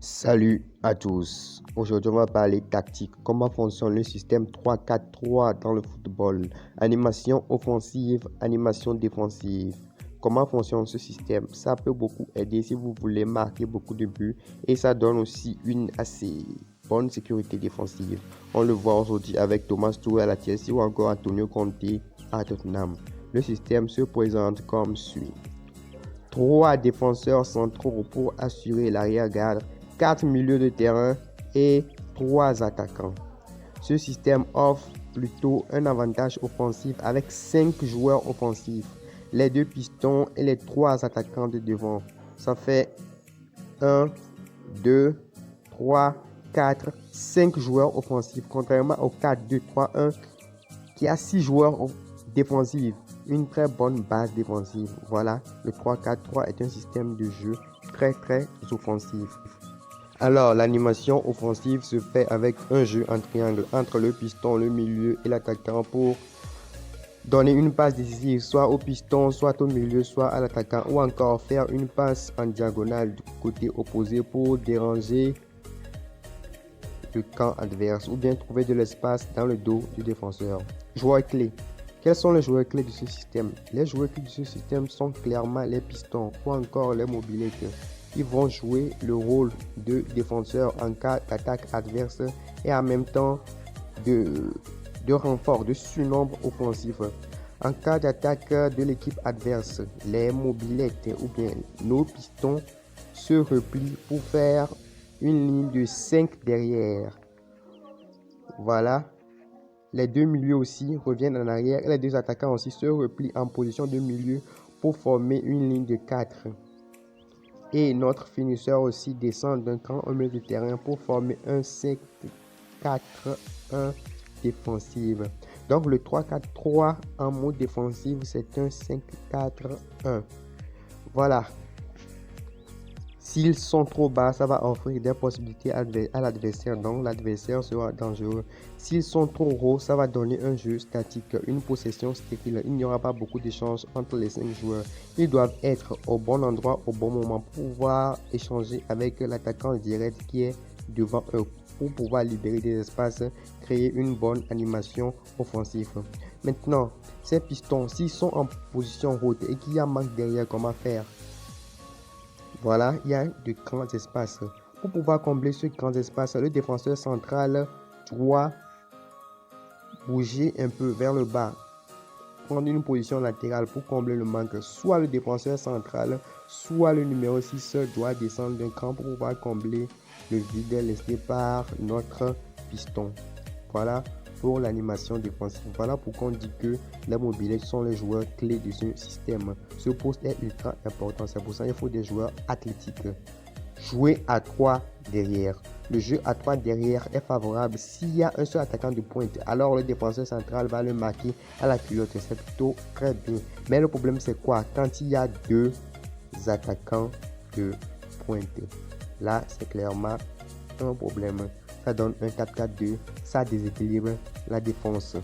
Salut à tous. Aujourd'hui, on va parler tactique. Comment fonctionne le système 3-4-3 dans le football? Animation offensive, animation défensive. Comment fonctionne ce système? Ça peut beaucoup aider si vous voulez marquer beaucoup de buts et ça donne aussi une assez bonne sécurité défensive. On le voit aujourd'hui avec Thomas Tuchel à Chelsea ou encore Antonio Conte à Tottenham. Le système se présente comme suit. 3 défenseurs centraux pour assurer l'arrière-garde, 4 milieux de terrain et 3 attaquants. Ce système offre plutôt un avantage offensif avec 5 joueurs offensifs, les 2 pistons et les 3 attaquants de devant. Ça fait 1, 2, 3, 4, 5 joueurs offensifs, contrairement au 4-2-3-1 qui a 6 joueurs défensifs. Une très bonne base défensive. Voilà, le 3-4-3 est un système de jeu très offensif. Alors, l'animation offensive se fait avec un jeu en triangle entre le piston, le milieu et l'attaquant pour donner une passe décisive soit au piston, soit au milieu, soit à l'attaquant, ou encore faire une passe en diagonale du côté opposé pour déranger le camp adverse ou bien trouver de l'espace dans le dos du défenseur. Joueurs clés. Quels sont les joueurs clés de ce système? Les joueurs clés de ce système sont clairement les pistons ou encore les mobilettes. Ils vont jouer le rôle de défenseur en cas d'attaque adverse et en même temps de renfort, de surnombre offensif. En cas d'attaque de l'équipe adverse, les mobilettes ou bien nos pistons se replient pour faire une ligne de 5 derrière. Voilà. Les 2 milieux aussi reviennent en arrière et les 2 attaquants aussi se replient en position de milieu pour former une ligne de 4. Et notre finisseur aussi descend d'un cran au milieu du terrain pour former un 5-4-1 défensive. Donc le 3-4-3 en mode défensif, c'est un 5-4-1. Voilà. S'ils sont trop bas, ça va offrir des possibilités à l'adversaire, donc l'adversaire sera dangereux. S'ils sont trop hauts, ça va donner un jeu statique, une possession stérile. Il n'y aura pas beaucoup d'échanges entre les 5 joueurs. Ils doivent être au bon endroit, au bon moment pour pouvoir échanger avec l'attaquant direct qui est devant eux, pour pouvoir libérer des espaces, créer une bonne animation offensive. Maintenant, ces pistons, s'ils sont en position haute et qu'il y a manque derrière, comment faire? Voilà, il y a de grands espaces. Pour pouvoir combler ce grand espace, le défenseur central doit bouger un peu vers le bas, prendre une position latérale pour combler le manque. Soit le défenseur central, soit le numéro 6 doit descendre d'un cran pour pouvoir combler le vide laissé par notre piston. Voilà pour l'animation défensive. Voilà pourquoi on dit que les mobilettes sont les joueurs clés de ce système. Ce poste est ultra important. C'est pour ça qu'il faut des joueurs athlétiques. Jouer à 3 derrière. Le jeu à 3 derrière est favorable s'il y a un seul attaquant de pointe. Alors le défenseur central va le marquer à la culotte. C'est plutôt très bien. Mais le problème c'est quoi? Quand il y a 2 attaquants de pointe. Là c'est clairement un problème. Ça donne un 4-4-2, ça déséquilibre la défense.